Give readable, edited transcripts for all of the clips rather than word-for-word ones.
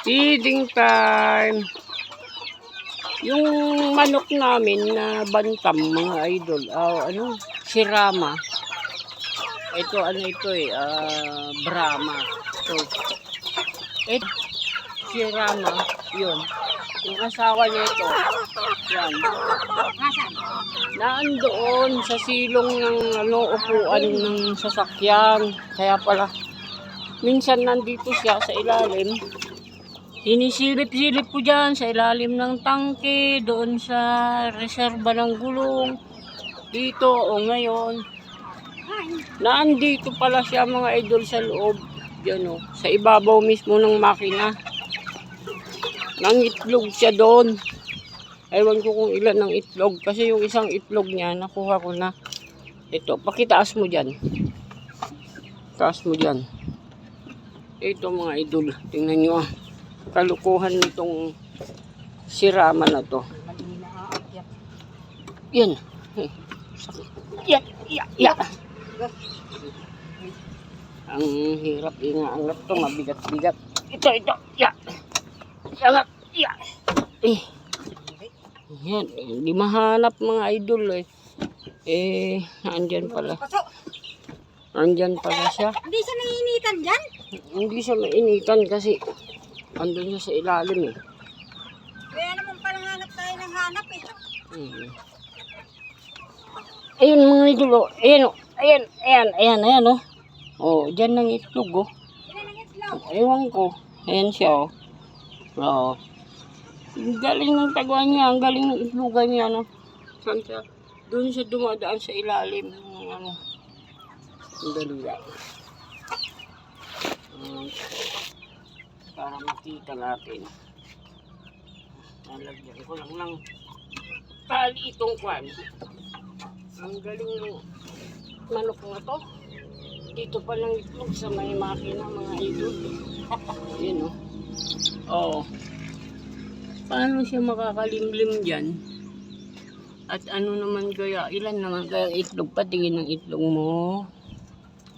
Feeding time. Yung manok namin na bantam mga idol, si Rama. Ito Brahma. So, si Rama, yun. Yung asawa niya ito, yan. Naandoon sa silong ng upuan ng sasakyan. Kaya pala, minsan nandito siya sa ilalim. Sinisilip-silip ko dyan sa ilalim ng tangke, doon sa reserba ng gulong. Dito, ngayon. Naandito pala siya mga idol sa loob. Yan sa ibabaw mismo ng makina. Nangitlog siya doon. Ewan ko kung ilan ng itlog. Kasi yung isang itlog niya, nakuha ko na. Ito, pakitaas mo dyan. Taas mo dyan. Ito mga idol, tingnan nyo kalukuhan nitong si Rama na to. Yan. Yan. Ang hirap inaangat to, mabigat-bigat. Ito. Yan. Angat. Yan. Yan. Hindi mahanap mga idol andyan pala. Andyan pala siya. Hindi siya naiinitan dyan? Hindi siya mainitan kasi andun siya sa ilalim Kaya naman palang hanap tayo ng hanap Ayun mga idol Ayan dyan ng itlog Ilan ang itlog? Ewan ko. Ayan siya Ang galing ng taguan niya. Ang galing ng itlogan niya Saan siya? Doon siya dumadaan sa ilalim ng Ang galing lang. Para makita natin. Nalagyan ko lang ng tali itong kwan. Ang galing ng manok na to. Dito pa lang itlog sa may makina mga idol. Yun Paano siya makakalimlim dyan? At ano naman kaya? Ilan naman kaya itlog? Patingin ng itlog mo.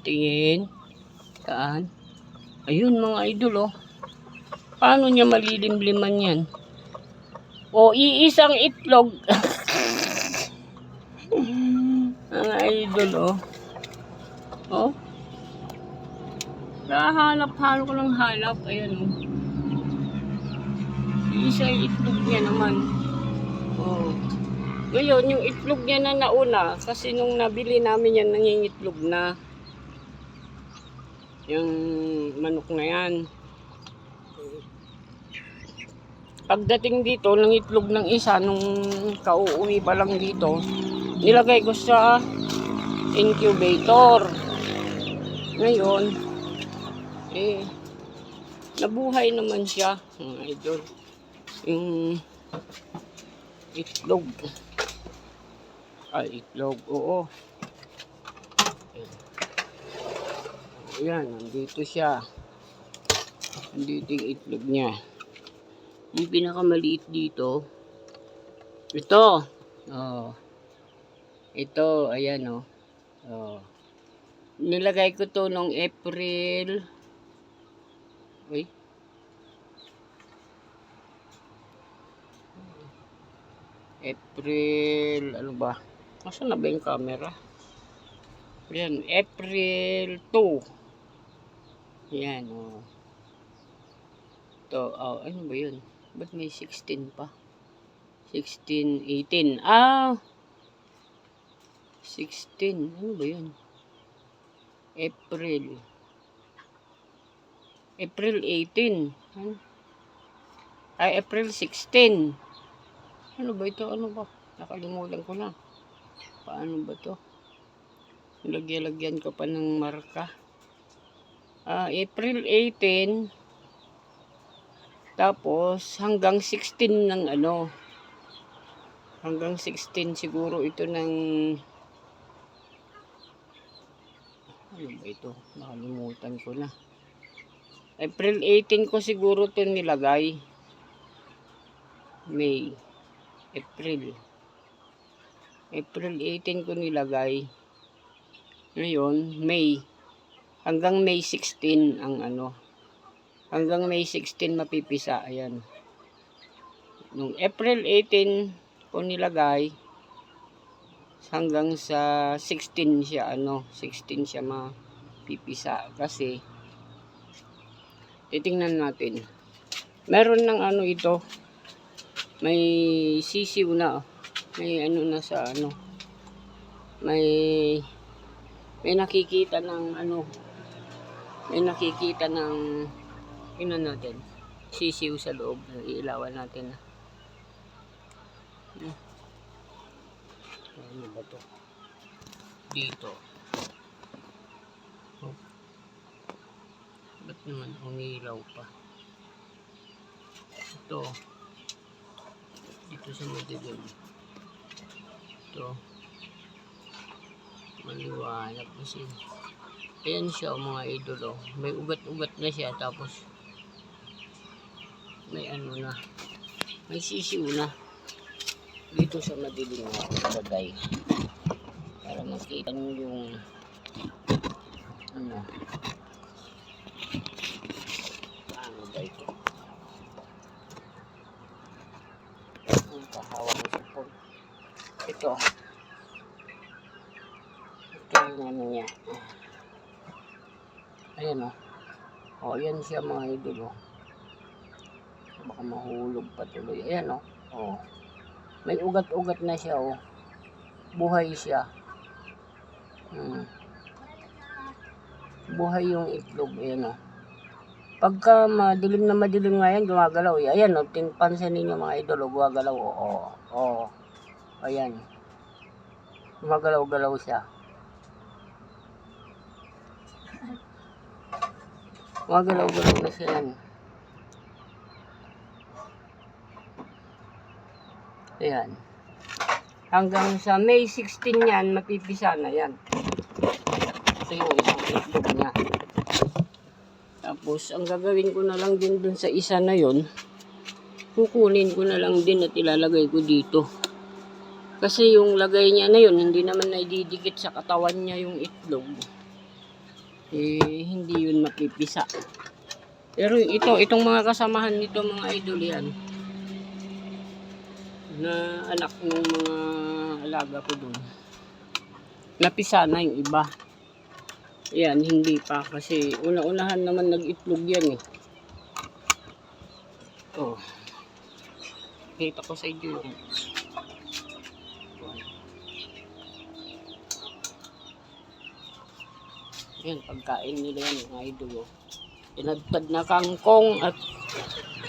Tingin. Saan? Ayun mga idol Paano niya malilimliman yan? Iisang itlog. Mga idol Hanap ko ng hanap. Ayan Isang itlog niya naman. Ngayon, yung itlog niya na nauna, kasi nung nabili namin yan, nangingitlog na. Yung manok na yan. Pagdating dito, ng itlog ng isa, nung kauuwi pa lang dito, nilagay ko sa incubator. Ngayon, nabuhay naman siya, mga idol. Yung itlog. Itlog, Ayan, nandito siya. Nandito yung itlog niya. Yung pinakamaliit dito, ito. Ito, ayan Nilagay ko to nung April. Ano ba? Nasaan na ba yung camera? Yan, April 2. Yan, Ito, ano ba yun? Ba't may 16 pa? 16, 18. 16. Ano ba yun? April 18. April 16. Ano ba ito? Ano ba? Nakalimutan ko na. Paano ba to? Lagyan ko pa ng marka. April 18. Tapos hanggang 16 ng hanggang 16 siguro ito ng ano ba ito? Nakalimutan ko na. April 18 ko siguro ito nilagay. May April 18 ko nilagay. Ngayon, May. Hanggang May 16 ang Hanggang May 16 mapipisa. Ayan. Nung April 18 ko nilagay, hanggang sa 16 siya, 16 siya mapipisa. Kasi, titingnan natin. Meron ng ito, may sisiw na, may na sa may nakikita ng may nakikita ng natin, sisiw sa loob. Iilawan natin na. Ano ba to? Dito. Oh. Ba't naman umilaw pa? Ito. Dito sa madilim. Ito. Maliwanag kasi. Ayan siya mga idol. May ugat-ugat na siya. Tapos may na. May sisiw na. Dito sa madilim na ilagay. Para makita nyo yung paano ba ito? Ang kahawang sa phone. Ito yung niya. Ayan ayan siya mga idol. Baka mahulog pa tuloy. Ayan may ugat-ugat na siya buhay siya. Buhay yung itlog. Ayan pagka madilim na madilim nga yan, gumagalaw. Ayan pansin ninyo mga idol, gumagalaw. Ayan, gumagalaw-galaw siya. Gumagalaw-galaw na siya yan. Ayan. Hanggang sa May 16 yan, mapipisa na yan. Ito yung isang itlog niya. Tapos, ang gagawin ko na lang din dun sa isa na yon, kukunin ko na lang din at ilalagay ko dito. Kasi yung lagay niya na yon, hindi naman naididikit sa katawan niya yung itlog. Hindi yun mapipisa. Pero itong mga kasamahan nito mga idol yan, na anak ng mga alaga ko dun, napisa na yung iba. Yan, hindi pa kasi una-unahan naman nag-itlog yan kita ko sa inyo yung yan, pagkain nila yan mga idol. Tinadtad na kangkong at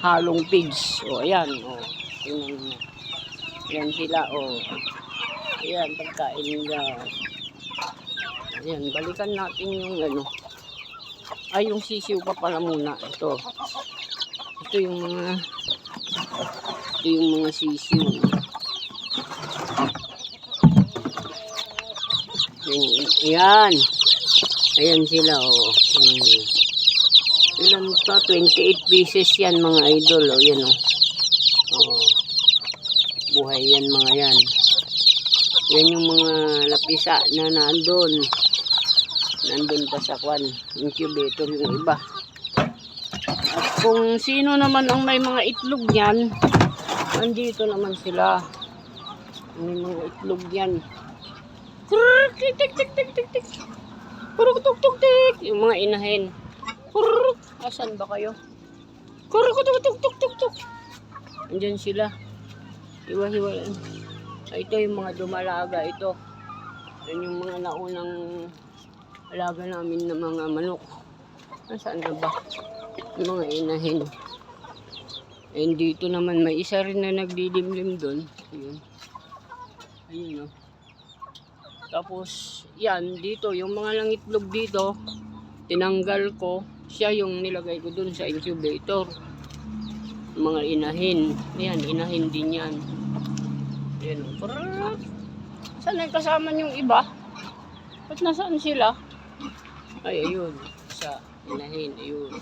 halong pigs. Ayan tingnan nyo. Yan sila ayan, pagkain nila. Ayan, balikan natin yung yung sisiw pa pala muna. Ito yung mga sisiw. Ayan sila ilan pa, 28 pieces yan mga idol. Yan buhay yan mga yan. Yan yung mga lapisa na nandun pa sa incubator yung iba. At kung sino naman ang may mga itlog yan, andito naman sila. May mga itlog yan. Tik tik tik tik tik tik. Kuruk tuk tuk tik. Yung mga inahin. Kuruk. Asan ba kayo? Kuruk tuk tuk tuk tuk tuk. Andyan sila. Hiwa-hiwa. Ito yung mga dumalaga ito. Yan yung mga naunang alaga namin ng mga manok. Nasaan na ba? Yung mga inahin. And dito naman may isa rin na nagdilimlim doon. Ayun Tapos yan dito yung mga langitlog dito, tinanggal ko. Siya yung nilagay ko doon sa incubator. Mga inahin. Yan, inahin din yan. Yan saan ay kasama yung iba? Ba't nasaan sila? Ay, ayun. Sa inahin, ayun.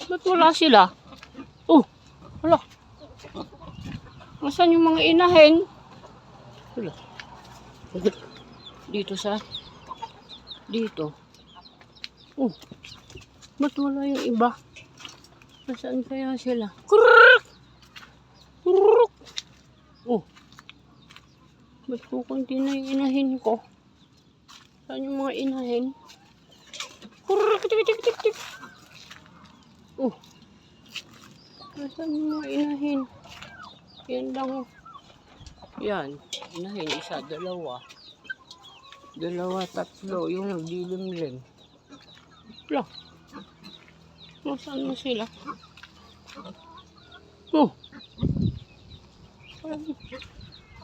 Ba't wala sila? Wala. Nasaan yung mga inahin? Wala. Dito. Ba't wala yung iba? Nasaan kaya sila? Kurrrk! Kurrrk! Oh. Ba't kukunti na yung inahin ko? Saan yung mga inahin? Kurrrk! Tik, tik, tik, tik. Oh. Nasaan yung mga inahin? Yan lang. Yan. Inahin. Isa, dalawa. Dalawa, tatlo. Yung nagdilimlim. Wala. Nasaan na sila? Oh.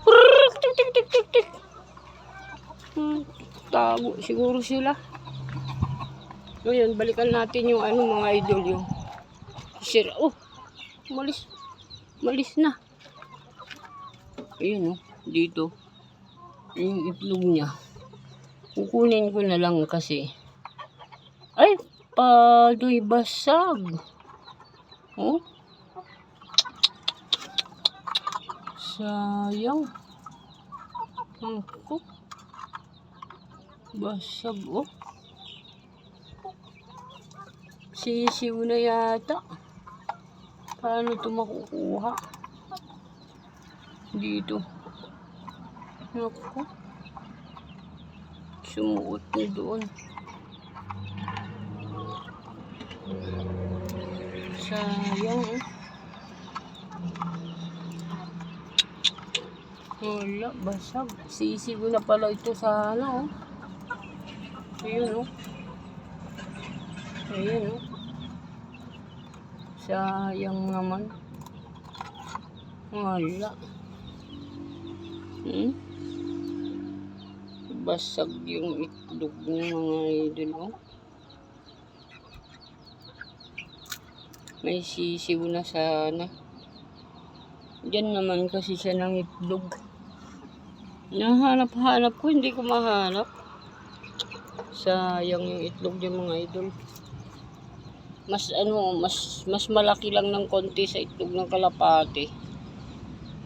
Kurrrk! Tik, tik, tik, tik, tik. Tago siguro sila. Ngayon, balikan natin yung mga idol yung sira. Oh. Malis. Malis na. Ayun, oh. Dito. Yung itlog niya. Kukunin ko na lang kasi. Ay, padoy basag. Oh. Sayang. Ako. Basag, oh. Sisiw na yata. Paano ito makukuha? Dito. Ako. Sumuot na doon. Sayang, eh. Wala, basag. Sisiw na pala ito sa ano, oh. Ayun, oh. Ayun, oh. Sayang naman. Wala. Basag yung itlog ng mga idol, oh. May sisiw na sana. Diyan naman kasi siya ng itlog. Nahanap-hanap ko, hindi ko mahanap. Sayang yung itlog ng mga idol. Mas malaki lang ng konti sa itlog ng kalapati.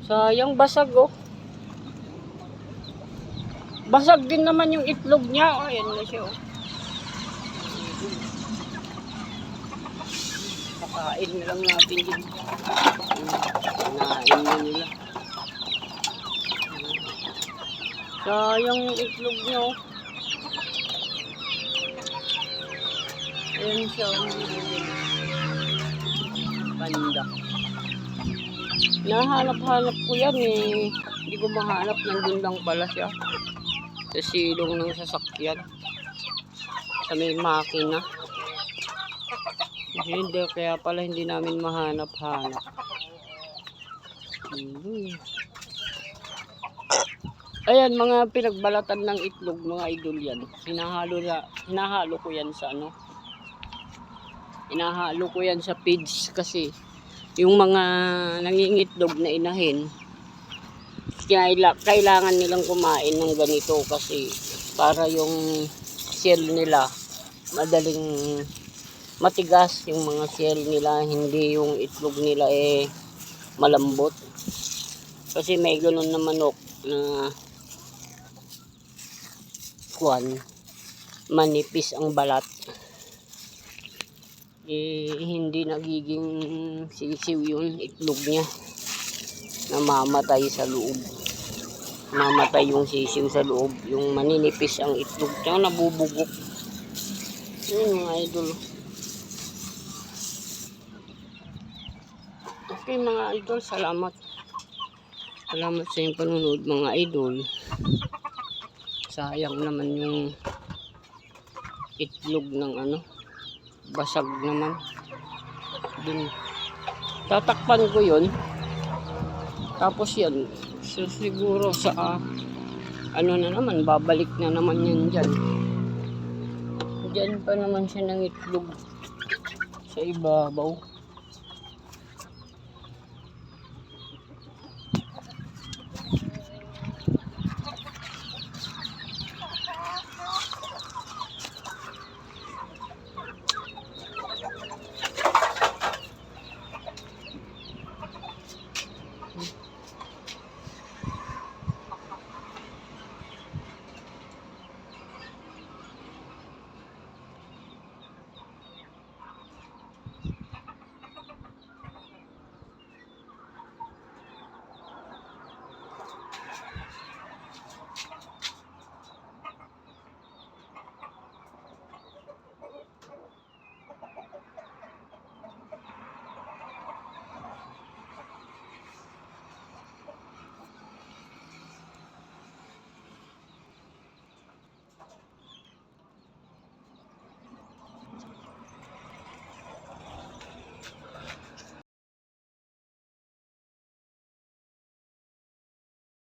Sayang, basag, oh. Basag din naman yung itlog niya. Oh, ayan na siya, oh. Kakain na lang natin din. Kanain na nila. Sayang yung itlog niya, oh. Ayan siya, oh. Panda. Nahanap-hanap ko yan, eh. Hindi ko mahanap. Nandun lang pala siya. Sa silong ng sasakyan. Sa may makina. Hindi, kaya pala hindi namin mahanap-hanap. Ayan, mga pinagbalatan ng itlog, mga idol yan. Hinahalo ko yan sa ano. Hinahalo ko yan sa feeds kasi yung mga nangingitlog na inahin, kailangan nilang kumain ng ganito kasi para yung shell nila madaling matigas, yung mga shell nila, hindi yung itlog nila malambot. Kasi may ganun na manok na manipis ang balat. Hindi nagiging sisiw yung itlog niya. Namamatay sa loob. Mamatay yung sisiw sa loob. Yung maninipis ang itlog niya, nabubugok. Yun mga idol. Okay mga idol, salamat. Salamat sa inyong panunod mga idol. Sayang naman yung itlog ng ano. Basag naman. Dun. Tatakpan ko yun. Tapos yan. So siguro sa ano na naman, babalik na naman yan dyan. Dyan pa naman siya ng itlog sa ibabaw.